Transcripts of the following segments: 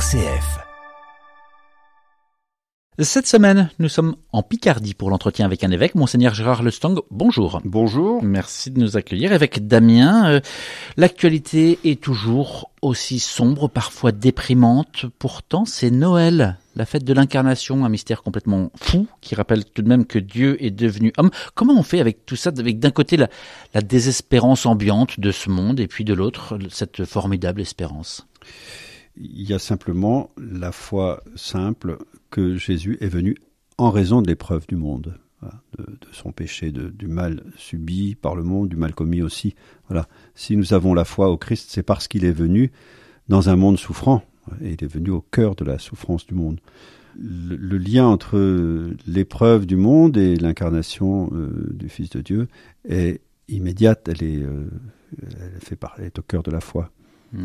RCF. Cette semaine, nous sommes en Picardie pour l'entretien avec un évêque, Monseigneur Gérard Lestang. Bonjour. Bonjour. Merci de nous accueillir. Avec Damien, l'actualité est toujours aussi sombre, parfois déprimante. Pourtant, c'est Noël, la fête de l'incarnation, un mystère complètement fou qui rappelle tout de même que Dieu est devenu homme. Comment on fait avec tout ça, avec d'un côté la désespérance ambiante de ce monde et puis de l'autre, cette formidable espérance? Il y a simplement la foi simple que Jésus est venu en raison de l'épreuve du monde, voilà, de son péché, du mal subi par le monde, du mal commis aussi. Voilà. Si nous avons la foi au Christ, c'est parce qu'il est venu dans un monde souffrant, et il est venu au cœur de la souffrance du monde. Le lien entre l'épreuve du monde et l'incarnation du Fils de Dieu est immédiate, elle est au cœur de la foi.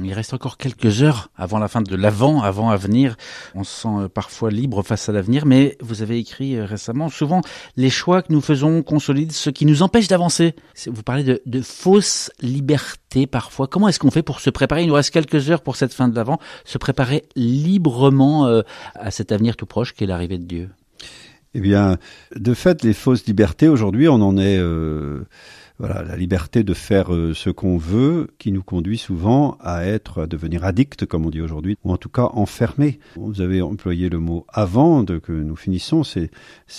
Il reste encore quelques heures avant la fin de l'Avent, avant à venir. On se sent parfois libre face à l'avenir, mais vous avez écrit récemment, souvent, les choix que nous faisons consolident ce qui nous empêche d'avancer. Vous parlez de fausse liberté parfois. Comment est-ce qu'on fait pour se préparer? Il nous reste quelques heures pour cette fin de l'Avent, se préparer librement à cet avenir tout proche qui est l'arrivée de Dieu. Eh bien, de fait, les fausses libertés, aujourd'hui, on en est... Voilà, la liberté de faire ce qu'on veut, qui nous conduit souvent à devenir addict, comme on dit aujourd'hui, ou en tout cas enfermé. Vous avez employé le mot avant que nous finissons, c'est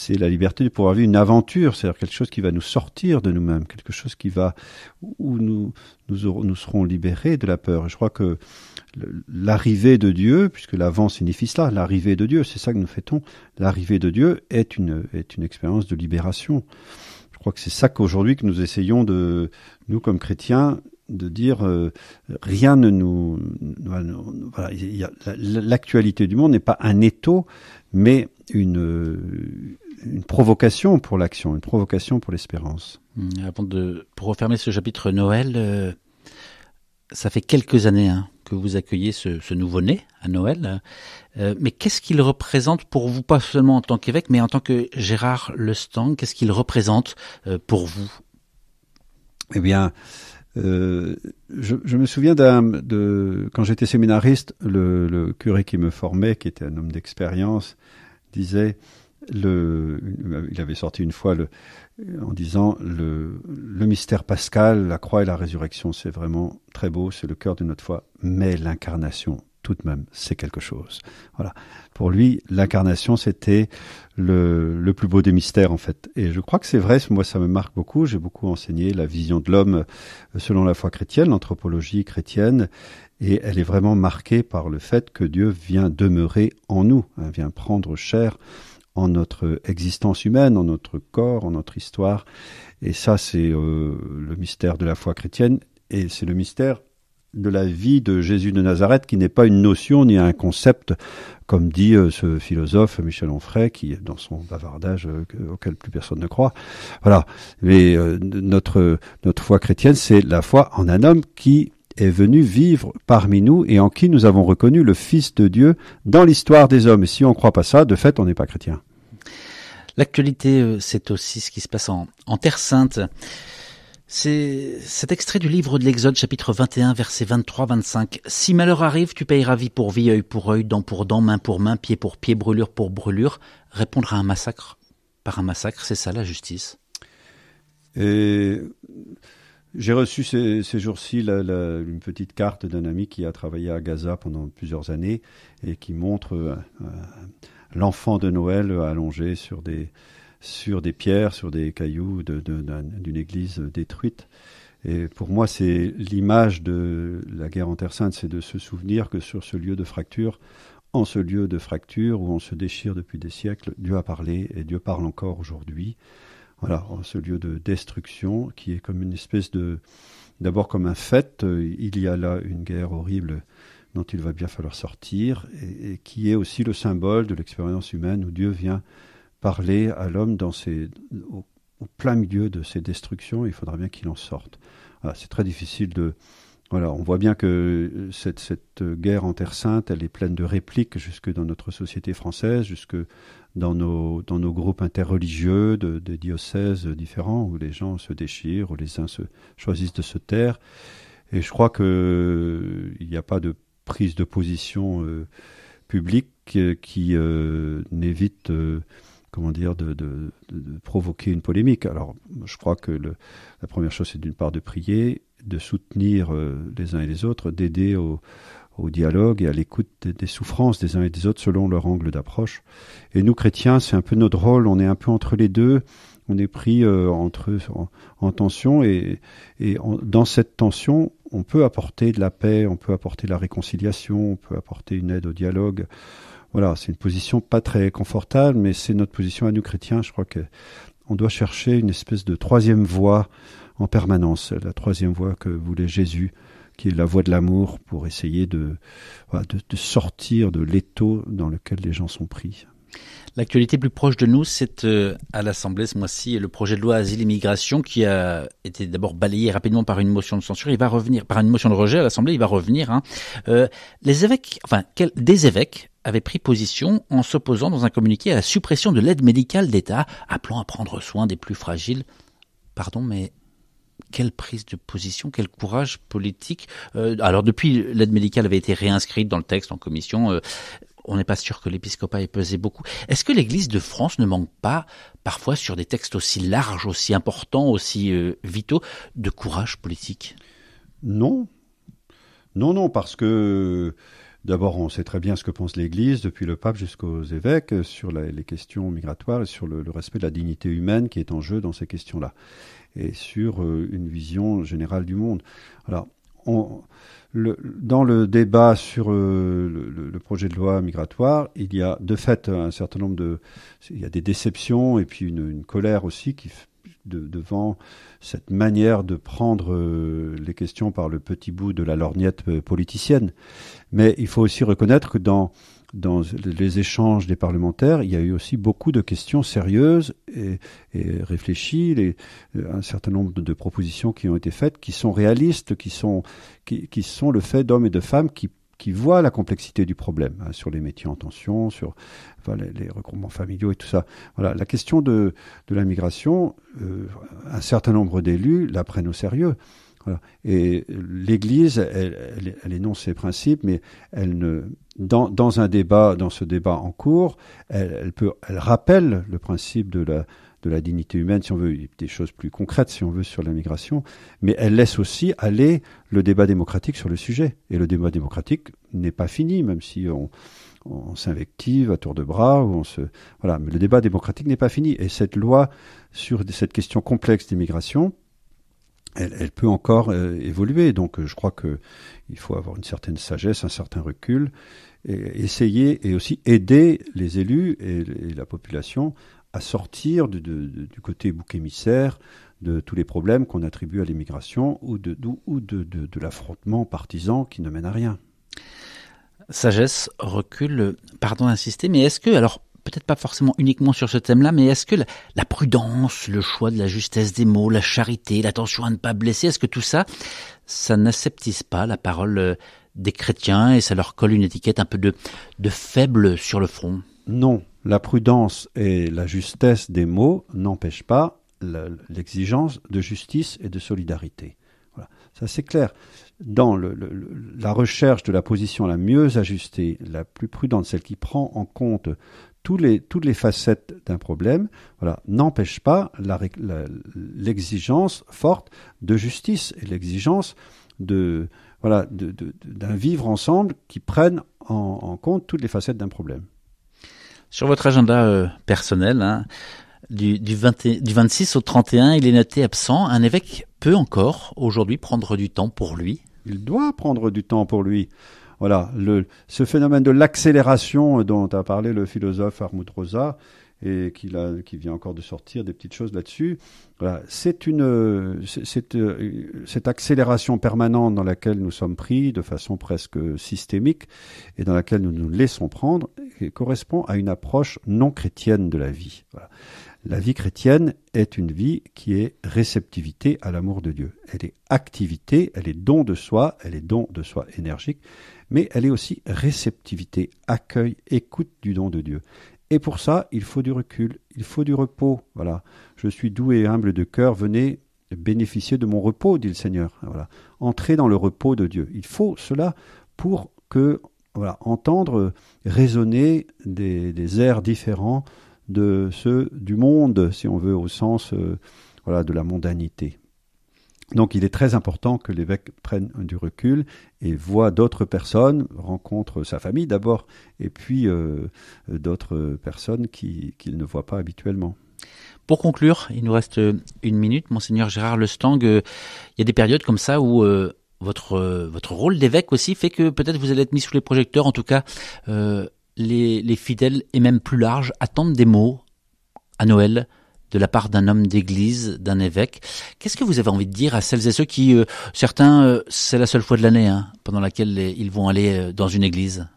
la liberté de pouvoir vivre une aventure, c'est-à-dire quelque chose qui va nous sortir de nous-mêmes, quelque chose où nous serons libérés de la peur. Et je crois que l'arrivée de Dieu, puisque l'avant signifie cela, l'arrivée de Dieu, c'est ça que nous fêtons, l'arrivée de Dieu est une expérience de libération. Je crois que c'est ça qu'aujourd'hui que nous essayons nous comme chrétiens, de dire rien ne nous... Voilà, l'actualité du monde n'est pas un étau, mais une provocation pour l'action, une provocation pour l'espérance. Pour refermer ce chapitre Noël, ça fait quelques années que vous accueillez ce nouveau-né à Noël. Mais qu'est-ce qu'il représente pour vous, pas seulement en tant qu'évêque, mais en tant que Gérard Lestang? Qu'est-ce qu'il représente pour vous? Eh bien, je me souviens quand j'étais séminariste, le curé qui me formait, qui était un homme d'expérience, disait, il avait sorti une fois en disant le mystère pascal, la croix et la résurrection, c'est vraiment très beau, c'est le cœur de notre foi, mais l'incarnation, tout de même, c'est quelque chose. Voilà. Pour lui, l'incarnation, c'était le plus beau des mystères, en fait. Et je crois que c'est vrai, moi, ça me marque beaucoup. J'ai beaucoup enseigné la vision de l'homme selon la foi chrétienne, l'anthropologie chrétienne, et elle est vraiment marquée par le fait que Dieu vient demeurer en nous, vient prendre chair en notre existence humaine, en notre corps, en notre histoire. Et ça, c'est le mystère de la foi chrétienne, et c'est le mystère de la vie de Jésus de Nazareth, qui n'est pas une notion ni un concept, comme dit ce philosophe Michel Onfray, qui dans son bavardage auquel plus personne ne croit. Voilà. Mais notre foi chrétienne, c'est la foi en un homme qui est venu vivre parmi nous et en qui nous avons reconnu le Fils de Dieu dans l'histoire des hommes. Et si on ne croit pas ça, de fait, on n'est pas chrétien. L'actualité, c'est aussi ce qui se passe en Terre Sainte. C'est cet extrait du livre de l'Exode, chapitre 21, versets 23-25. « Si malheur arrive, tu payeras vie pour vie, œil pour œil, dent pour dent, main pour main, pied pour pied, brûlure pour brûlure. » Répondre à un massacre par un massacre, c'est ça la justice. Et j'ai reçu ces jours-ci une petite carte d'un ami qui a travaillé à Gaza pendant plusieurs années et qui montre l'enfant de Noël allongé sur des pierres, sur des cailloux d'une église détruite. Et pour moi, c'est l'image de la guerre en Terre Sainte, c'est de se souvenir que sur ce lieu de fracture, en ce lieu de fracture où on se déchire depuis des siècles, Dieu a parlé et Dieu parle encore aujourd'hui. Voilà, en ce lieu de destruction qui est comme une espèce d'abord comme un fait, il y a là une guerre horrible dont il va bien falloir sortir et qui est aussi le symbole de l'expérience humaine où Dieu vient parler à l'homme au plein milieu de ces destructions. Il faudra bien qu'il en sorte. Voilà, c'est très difficile Voilà, on voit bien que cette guerre en Terre Sainte, elle est pleine de répliques jusque dans notre société française, jusque dans nos groupes interreligieux de diocèses différents, où les gens se déchirent, où les uns choisissent de se taire. Et je crois qu'il n'y a pas de prise de position public qui n'évite de provoquer une polémique. Alors, je crois que la première chose, c'est d'une part de prier, de soutenir les uns et les autres, d'aider au dialogue et à l'écoute des souffrances des uns et des autres selon leur angle d'approche. Et nous, chrétiens, c'est un peu notre rôle, on est un peu entre les deux, on est pris en tension dans cette tension, on peut apporter de la paix, on peut apporter de la réconciliation, on peut apporter une aide au dialogue. Voilà, c'est une position pas très confortable, mais c'est notre position à nous chrétiens. Je crois qu'on doit chercher une espèce de troisième voie en permanence, la troisième voie que voulait Jésus, qui est la voie de l'amour, pour essayer de sortir de l'étau dans lequel les gens sont pris. L'actualité plus proche de nous, c'est à l'Assemblée ce mois-ci le projet de loi Asile et Migration qui a été d'abord balayé rapidement par une motion de censure. Il va revenir par une motion de rejet à l'Assemblée. Il va revenir. Des évêques avaient pris position en s'opposant dans un communiqué à la suppression de l'aide médicale d'État, appelant à prendre soin des plus fragiles. Pardon, mais quelle prise de position, quel courage politique. Alors depuis, l'aide médicale avait été réinscrite dans le texte en commission. On n'est pas sûr que l'épiscopat ait pesé beaucoup. Est-ce que l'Église de France ne manque pas, parfois sur des textes aussi larges, aussi importants, aussi vitaux, de courage politique ? Non, parce que d'abord on sait très bien ce que pense l'Église, depuis le pape jusqu'aux évêques, sur les questions migratoires et sur le respect de la dignité humaine qui est en jeu dans ces questions-là, et sur une vision générale du monde. Alors, dans le débat sur le projet de loi migratoire, il y a de fait un certain nombre il y a des déceptions et puis une colère aussi devant cette manière de prendre les questions par le petit bout de la lorgnette politicienne. Mais il faut aussi reconnaître que dans les échanges des parlementaires, il y a eu aussi beaucoup de questions sérieuses et réfléchies, un certain nombre de propositions qui ont été faites, qui sont réalistes, qui sont le fait d'hommes et de femmes qui voient la complexité du problème, sur les métiers en tension, sur les regroupements familiaux et tout ça. Voilà, la question de la migration, un certain nombre d'élus la prennent au sérieux. Voilà. Et l'Église, elle énonce ses principes, mais dans ce débat en cours, elle rappelle le principe de la dignité humaine, si on veut, des choses plus concrètes, si on veut, sur la migration, mais elle laisse aussi aller le débat démocratique sur le sujet. Et le débat démocratique n'est pas fini, même si on s'invective à tour de bras, voilà, mais le débat démocratique n'est pas fini. Et cette loi sur cette question complexe d'immigration, elle peut encore évoluer. Donc je crois qu'il faut avoir une certaine sagesse, un certain recul, et essayer et aussi aider les élus et la population à sortir du côté bouc émissaire de tous les problèmes qu'on attribue à l'immigration ou de l'affrontement partisan qui ne mène à rien. Sagesse, recul, pardon d'insister, mais est-ce que, alors peut-être pas forcément uniquement sur ce thème-là, mais est-ce que la prudence, le choix de la justesse des mots, la charité, l'attention à ne pas blesser, est-ce que tout ça, ça n'aseptise pas la parole des chrétiens et ça leur colle une étiquette un peu de faible sur le front ? Non, la prudence et la justesse des mots n'empêchent pas l'exigence de justice et de solidarité. Voilà, ça c'est clair. Dans la recherche de la position la mieux ajustée, la plus prudente, celle qui prend en compte toutes les facettes d'un problème, voilà, n'empêche pas l'exigence forte de justice et l'exigence d'un vivre ensemble qui prenne en compte toutes les facettes d'un problème. Sur votre agenda personnel, du 26 au 31, il est noté absent. Un évêque peut encore aujourd'hui prendre du temps pour lui. Il doit prendre du temps pour lui. Voilà, ce phénomène de l'accélération dont a parlé le philosophe Armud Rosa, et qui vient encore de sortir des petites choses là-dessus. Voilà, cette accélération permanente dans laquelle nous sommes pris de façon presque systémique et dans laquelle nous nous laissons prendre correspond à une approche non chrétienne de la vie. Voilà. La vie chrétienne est une vie qui est réceptivité à l'amour de Dieu. Elle est activité, elle est don de soi, elle est don de soi énergique, mais elle est aussi réceptivité, accueil, écoute du don de Dieu. Et pour ça, il faut du recul, il faut du repos. Voilà. Je suis doux et humble de cœur, venez bénéficier de mon repos, dit le Seigneur. Voilà. Entrez dans le repos de Dieu. Il faut cela pour que voilà, entendre résonner des airs différents de ceux du monde, si on veut, au sens voilà, de la mondanité. Donc il est très important que l'évêque prenne du recul et voit d'autres personnes, rencontre sa famille d'abord, et puis d'autres personnes qu'il ne voit pas habituellement. Pour conclure, il nous reste 1 minute, Monseigneur Gérard Lestang. Il y a des périodes comme ça où votre rôle d'évêque aussi fait que peut-être vous allez être mis sous les projecteurs. En tout cas, les fidèles et même plus larges attendent des mots à Noël de la part d'un homme d'église, d'un évêque. Qu'est-ce que vous avez envie de dire à celles et ceux qui, certains, c'est la seule fois de l'année pendant laquelle ils vont aller dans une église?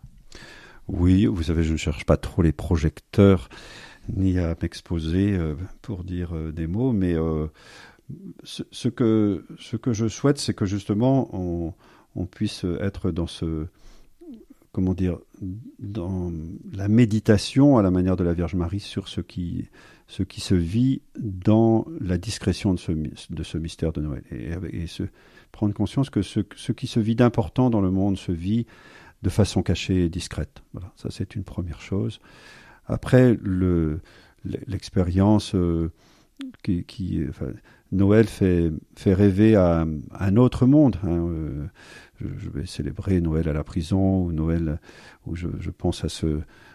Oui, vous savez, je ne cherche pas trop les projecteurs ni à m'exposer pour dire des mots, mais ce que je souhaite, c'est que justement on puisse être dans comment dire, dans la méditation à la manière de la Vierge Marie sur ce qui se vit dans la discrétion de ce mystère de Noël. Et prendre conscience que ce qui se vit d'important dans le monde se vit de façon cachée et discrète. Voilà, ça c'est une première chose. Après, l'expérience Noël fait rêver à un autre monde. Je vais célébrer Noël à la prison, ou Noël où je pense à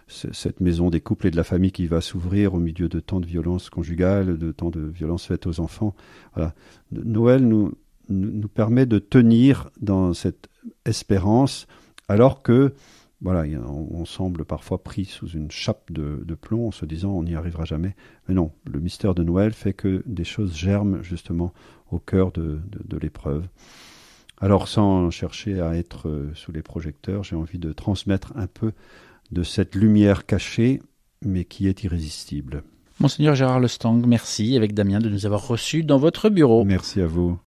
cette maison des couples et de la famille qui va s'ouvrir au milieu de tant de violences conjugales, de tant de violences faites aux enfants. Voilà. Noël nous permet de tenir dans cette espérance, alors que voilà, on semble parfois pris sous une chape de plomb en se disant on n'y arrivera jamais. Mais non, le mystère de Noël fait que des choses germent justement au cœur de l'épreuve. Alors sans chercher à être sous les projecteurs, j'ai envie de transmettre un peu de cette lumière cachée, mais qui est irrésistible. Monseigneur Gérard Lestang, merci avec Damien de nous avoir reçus dans votre bureau. Merci à vous.